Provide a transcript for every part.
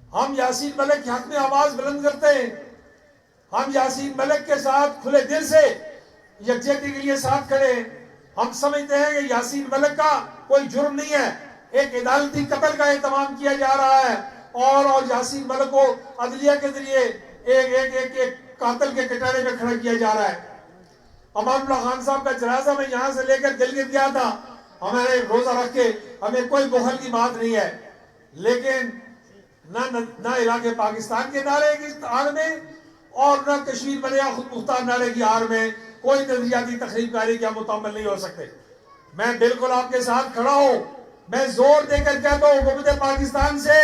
ہم یاسین ملک کے حق میں آواز بلند کرتے ہیں. ہم یاسین ملک کے ساتھ کھلے دل سے یکجہتی کے لیے ساتھ کھڑے ہیں. ہم سمجھتے ہیں کہ یاسین ملک کا کوئی جرم نہیں ہے. ایک عدالتی قتل کا اہتمام کیا جا رہا ہے اور یاسین ملک کو عدلیہ کے ذریعے ایک قاتل کے کٹانے میں کھڑا کیا جا رہا ہے. امان اللہ خان صاحب کا جنازہ میں یہاں سے لے کر گلگت گیا تھا. ہمارے روزہ رکھ کے ہمیں کوئی بخل کی بات نہیں ہے، لیکن نہ علاقے پاکستان کے نعرے کی آڑ میں اور نہ کشمیر بنیا خود مختار نعرے کی آڑ میں کوئی نظریاتی تخریب کاری کے ہم مکمل نہیں ہو سکتے. میں بالکل آپ کے ساتھ کھڑا ہوں. میں زور دے کر کہتا ہوں حکومت پاکستان سے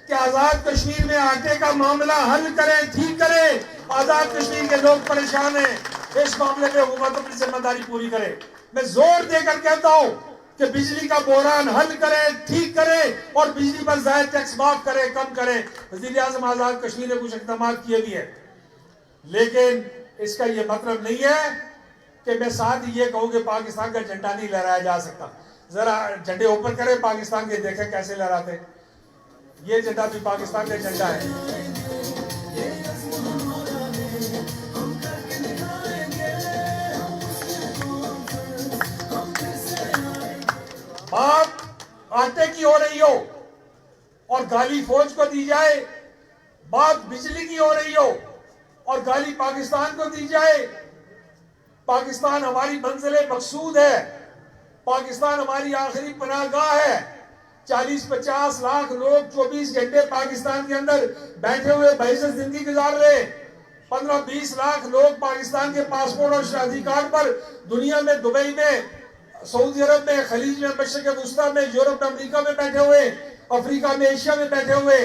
کہ آزاد کشمیر میں آٹے کا معاملہ حل کریں، ٹھیک کریں. آزاد کشمیر کے لوگ پریشان ہیں، اس معاملے میں حکومت اپنی ذمہ داری پوری کرے. میں زور دے کر کہتا ہوں کہ بجلی کا بحران حل کریں، ٹھیک کریں اور بجلی پر زائد ٹیکس معاف کریں، کم کریں. وزیر اعظم آزاد کشمیر نے کچھ اقدامات کیے بھی ہیں، لیکن اس کا یہ مطلب نہیں ہے کہ میں ساتھ یہ کہوں کہ پاکستان کا جھنڈا نہیں لہرایا جا سکتا. ذرا جھنڈے اوپر کریں پاکستان کے، دیکھیں کیسے لہراتے. یہ جھنڈا بھی پاکستان کا جھنڈا ہے. بات آٹے کی ہو رہی ہو اور گالی فوج کو دی جائے، بات بجلی کی ہو رہی ہو اور گالی پاکستان کو دی جائے. پاکستان ہماری منزل مقصود ہے، پاکستان ہماری آخری پناہ گاہ ہے. 40-50 لاکھ لوگ 24 گھنٹے پاکستان کے اندر بیٹھے ہوئے بعزت زندگی گزار رہے. 15-20 لاکھ لوگ پاکستان کے پاسپورٹ اور شناختی کارڈ پر دنیا میں، دبئی میں، سعودی عرب میں، خلیج میں، مشرق وسطیٰ میں، یورپ میں، امریکہ میں بیٹھے ہوئے، افریقہ میں، ایشیا میں بیٹھے ہوئے.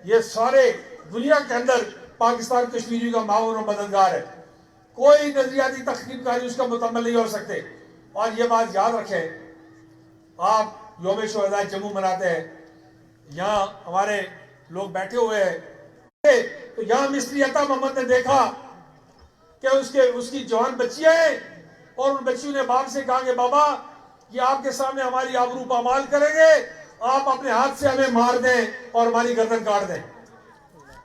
یہ سارے دنیا کے اندر پاکستان کشمیری کا معاون و مددگار ہے. کوئی نظریاتی تخریب کاری اس کا مکمل نہیں ہو سکتے. اور یہ بات یاد رکھیں، آپ یوم شہداء جموں مناتے ہیں، یہاں ہمارے لوگ بیٹھے ہوئے ہیں، تو یہاں مستری عطا محمد نے دیکھا کہ اس کی جوان بچیاں ہیں اور ان بچیوں نے باپ سے کہا کہ بابا یہ آپ کے سامنے ہماری آبرو پامال کریں گے، آپ اپنے ہاتھ سے ہمیں مار دیں اور ہماری گردن کاٹ دیں.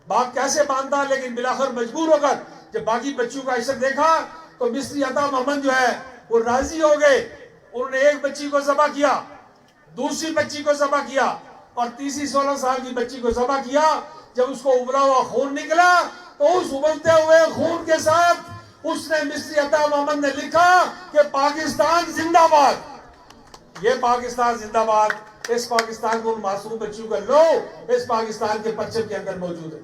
باپ کیسے مانتا، لیکن بلاخر مجبور ہو کر جب باقی بچیوں کا عشق دیکھا تو مصری عطا محمد جو ہے وہ راضی ہو گئے. انہوں نے ایک بچی کو ذبح کیا، دوسری بچی کو ذبح کیا اور تیسری 16 سال کی بچی کو ذبح کیا. جب اس کو ابلا ہوا خون نکلا تو اس ابلتے ہوئے خون کے ساتھ اس نے مصری عطا محمد نے لکھا کہ پاکستان زندہ باد. یہ پاکستان زندہ باد، اس پاکستان کو ان معصوم بچیوں کا لو اس پاکستان کے پرچم کے اندر موجود ہے.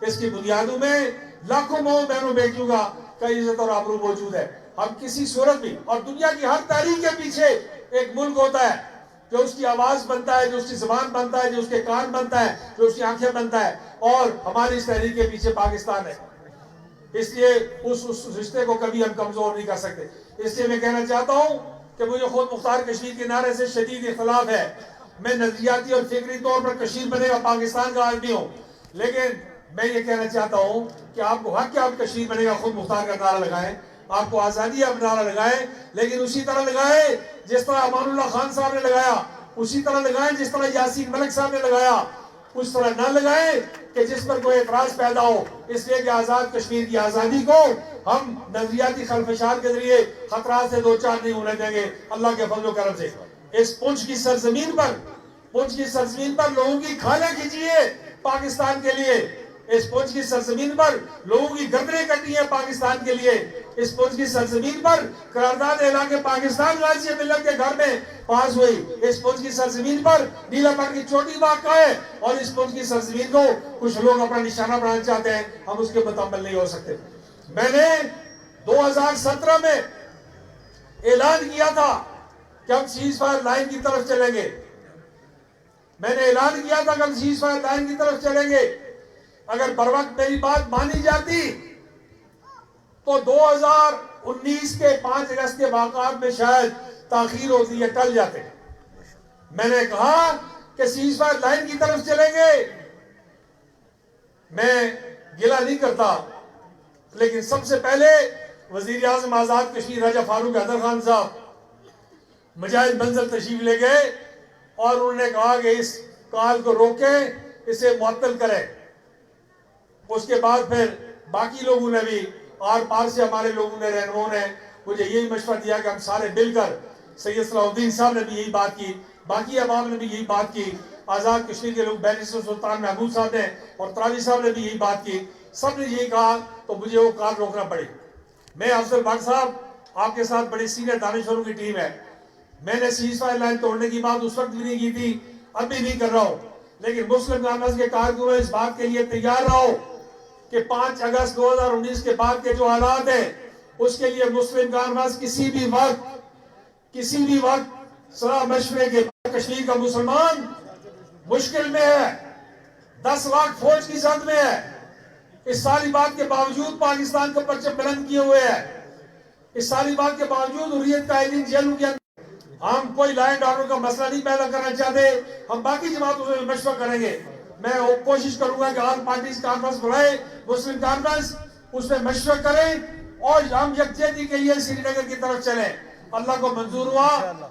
اس کی بنیادوں میں لاکھوں ماؤں بہنوں بیٹیوں کا عزت اور آبرو موجود ہے. ہم کسی صورت بھی، اور دنیا کی ہر تاریخ کے پیچھے ایک ملک ہوتا ہے جو اس کی آواز بنتا ہے، جو اس کی زبان بنتا ہے، جو اس کے کان بنتا ہے، جو اس کی آنکھیں بنتا ہے، اور ہماری اس تحریک کے پیچھے پاکستان ہے. اس لیے اس رشتے کو کبھی ہم کمزور نہیں کر سکتے. اس لیے میں کہنا چاہتا ہوں کہ مجھے خود مختار کشمیر کے نعرے سے شدید اختلاف ہے. میں نظریاتی اور فکری طور پر کشمیر بنے گا پاکستان کا آدمی ہوں، لیکن میں یہ کہنا چاہتا ہوں کہ آپ کو حق کہ آپ کشمیر بنے گا خود مختار کا نعرہ لگائیں، آپ کو آزادی آپ نعرہ لگائیں، لیکن اسی طرح لگائیں جس طرح امان اللہ خان صاحب نے لگایا، اسی طرح لگائیں جس طرح یاسین ملک صاحب نے لگایا. اس طرح نہ لگائیں کہ جس پر کوئی اعتراض پیدا ہو. اس لیے کہ آزاد کشمیر کی آزادی کو ہم نظریاتی خلفشار کے ذریعے خطرات سے دوچار نہیں ہونے دیں گے. اللہ کے فضل و کرم سے اس پنچ کی سرزمین پر لوگوں کی کھالیں کھینچیے پاکستان کے لیے. اس پنچ کی سرزمین پر لوگوں کی گردنیں کٹی ہیں پاکستان کے لیے. اس پنچ کی سرزمین پر قرارداد علاقے پاکستان غازی ملت کے گھر میں پاس ہوئی. اس پنچ کی سرزمین پر نیلا پہاڑ کی چوٹی واقع ہے اور اس پنچ کی سرزمین کو کچھ لوگ اپنا نشانہ بنانا چاہتے ہیں. ہم اس کے مکمل نہیں ہو سکتے. میں نے 2017 میں اعلان کیا تھا کہ ہم سیز فائر لائن کی طرف چلیں گے. میں نے اعلان کیا تھا کہ ہم سیز فائر لائن کی طرف چلیں گے. اگر بروقت میری بات مانی جاتی تو 2019 کے 5 اگست کے واقعات میں شاید تاخیر ہوتی یا ٹل جاتے. میں نے کہا کہ سیز فائر لائن کی طرف چلیں گے. میں گلہ نہیں کرتا، لیکن سب سے پہلے وزیر اعظم آزاد کشمیر راجہ فاروق حیدر خان صاحب مجاہد منزل تشریف لے گئے اور انہوں نے کہا کہ اس کال کو روکیں. اسے معطل کرے. اس کے بعد پھر باقی لوگوں نے بھی آر پار سے ہمارے لوگوں نے رہنماؤں نے مجھے یہی مشورہ دیا کہ ہم سارے مل کر, سید صلاح الدین صاحب نے بھی یہی بات کی, باقی عوام نے بھی یہی بات کی, آزاد کشمیر کے لوگ بیرسٹر سلطان محمود صاحب نے اور تراوی صاحب نے بھی یہی بات کی, سب نے یہی کہا تو مجھے وہ کار روکنا پڑی. میں افضل بٹ صاحب, آپ کے ساتھ بڑی سینئر دانشوروں کی ٹیم ہے, میں نے سیز فائر لائن توڑنے کی بات اس وقت بھی نہیں کی تھی, اب بھی نہیں کر رہا ہوں, لیکن مسلم کانفرنس کے کارکنوں اس بات کے لیے تیار رہو کہ 5 اگست 2019 کے بعد کے جو حالات ہیں اس کے لیے مسلم کانفرنس کسی بھی وقت صلاح مشورے کے بعد کشمیر کا مسلمان مشکل میں ہے, 10 لاکھ فوج کی زد میں ہے, اس ساری بات کے باوجود پاکستان کو پرچم بلند کیے ہوئے ہے, اس ساری بات کے باوجود حریت قائدین جیلوں کے اندر. ہم کوئی لا اینڈ آرڈر کا مسئلہ نہیں پیدا کرنا چاہتے, ہم باقی جماعتوں سے مشورہ کریں گے. میں کوشش کروں گا کہ آل پارٹیز کانفرنس بلائے, مسلم کانفرنس, اس میں مشورہ کریں اور ہم یکجہتی کے لیے سری نگر کی طرف چلیں. اللہ کو منظور ہوا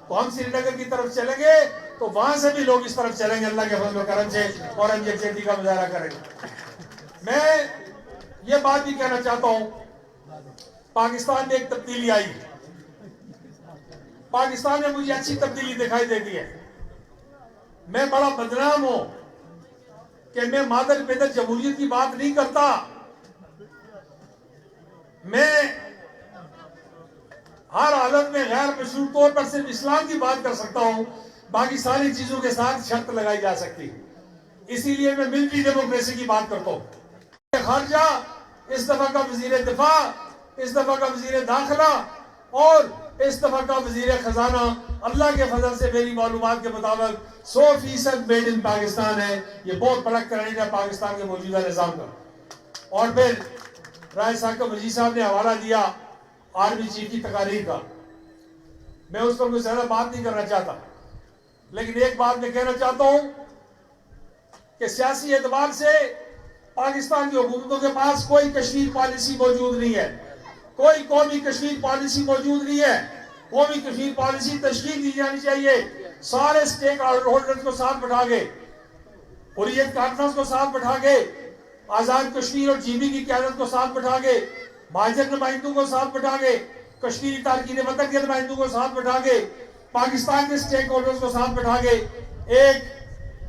تو ہم سری نگر کی طرف چلیں گے, تو وہاں سے بھی لوگ اس طرف چلیں گے اللہ کے فضل و کرم سے, اور ہم یکجہتی کا مظاہرہ کریں گے. میں یہ بات بھی کہنا چاہتا ہوں, پاکستان میں ایک تبدیلی آئی, پاکستان میں مجھے اچھی تبدیلی دکھائی دیتی ہے. میں بڑا بدنام ہوں کہ میں مادر پدر جمہوریت کی بات نہیں کرتا, میں ہر حالت میں غیر مشروط طور پر صرف اسلام کی بات کر سکتا ہوں, باقی ساری چیزوں کے ساتھ شرط لگائی جا سکتی. اسی لیے میں ملٹری ڈیموکریسی کی بات کرتا ہوں. خارجہ اس دفعہ کا وزیر دفاع, اس دفعہ کا وزیر داخلہ اور اس دفعہ کا وزیر خزانہ اللہ کے فضل سے میری معلومات کے مطابق 100% میڈ ان پاکستان ہے. یہ بہت بڑا کریڈٹ ہے پاکستان کے موجودہ نظام کا. اور پھر رائے ثاقب وزیر صاحب نے حوالہ دیا آرمی چیف کی تقاریر کا, میں اس پر کوئی زیادہ بات نہیں کرنا چاہتا, لیکن ایک بات میں کہنا چاہتا ہوں کہ سیاسی اعتبار سے پاکستان کی حکومتوں کے پاس کوئی کشمیر پالیسی موجود نہیں ہے, کوئی قومی کشمیر پالیسی موجود نہیں ہے. قومی کشمیر پالیسی تشکیل دی جانی چاہیے, سارے سٹیک ہولڈرز کو ساتھ بٹھا کے, حریت کانفرنس کو ساتھ بٹھا کے, آزاد کشمیر اور جی بی کی قیادت کو ساتھ بٹھا کے, مہاجر نمائندوں کو ساتھ بٹھا کے, کشمیری تارکین وطن کے نمائندوں کو ساتھ بٹھا کے, پاکستان کے سٹیک ہولڈرز کو ساتھ بٹھا کے ایک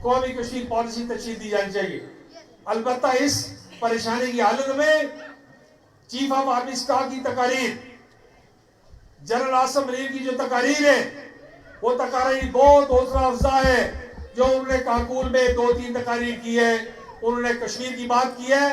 قومی کشمیر پالیسی تشکیل دی جانی چاہیے. البتہ اس پریشانی کی حالت میں چیف آف آرمی اسٹاف کی تقاریر, جنرل عاصم منیر کی جو تقاریر ہے وہ تقاریر بہت حوصلہ افزا ہے. جو انہوں نے کاکول میں 2-3 تقاریر کی ہے, انہوں نے کشمیر کی بات کی ہے,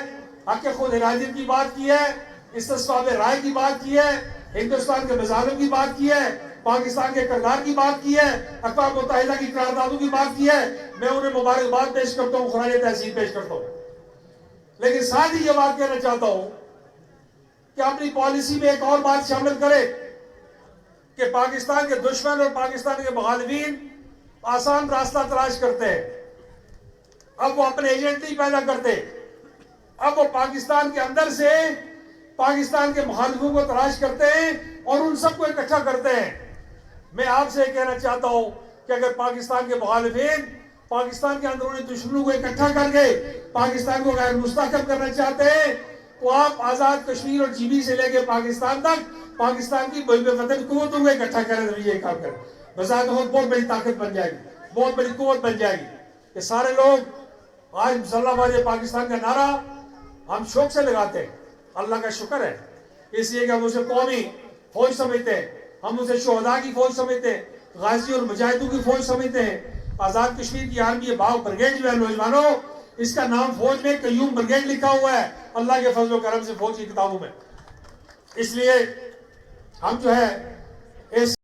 حق خود ارادیت کی بات کی ہے, استصواب رائے کی بات کی ہے, ہندوستان کے مظالم کی بات کی ہے, پاکستان کے کردار کی بات کی ہے, اقوام متحدہ کی قراردادوں کی بات کی ہے. میں انہیں مبارکباد پیش کرتا ہوں, خراج تحسین پیش کرتا ہوں, لیکن ساتھ ہی یہ بات کہنا چاہتا ہوں کہ اپنی پالیسی میں ایک اور بات شامل کرے کہ پاکستان کے دشمن اور پاکستان کے مخالفین آسان راستہ تلاش کرتے ہیں. اب وہ اپنے ایجنٹ نہیں پیدا کرتے, اب وہ پاکستان کے اندر سے پاکستان کے مخالفوں کو تلاش کرتے ہیں اور ان سب کو اکٹھا کرتے ہیں. میں آپ سے کہنا چاہتا ہوں کہ اگر پاکستان کے مخالفین پاکستان کے اندرونی دشمنوں کو اکٹھا کر کے پاکستان کو غیر مستحکم کرنا چاہتے ہیں تو آپ آزاد کشمیر اور جی بی سے لے کے پاکستان تک پاکستان کی بے وطن قوتوں کو اکٹھا کرنے کے لیے کام کریں. بذات خود بہت بڑی طاقت بن جائے گی, بہت بڑی قوت بن جائے گی. کہ سارے لوگ آج مسلح بازی پاکستان کا نعرہ ہم شوق سے لگاتے ہیں, اللہ کا شکر ہے, اس لیے کہ ہم اسے قومی فوج سمجھتے ہیں, ہم اسے شہداء کی فوج سمجھتے ہیں, غازی اور مجاہدوں کی فوج سمجھتے ہیں. آزاد کشمیر کی آرمی باغ بریگیڈ جو ہے نوجوانوں, اس کا نام فوج میں قیوم بریگیڈ لکھا ہوا ہے اللہ کے فضل و کرم سے فوج کی کتابوں میں. اس لیے ہم جو ہے اس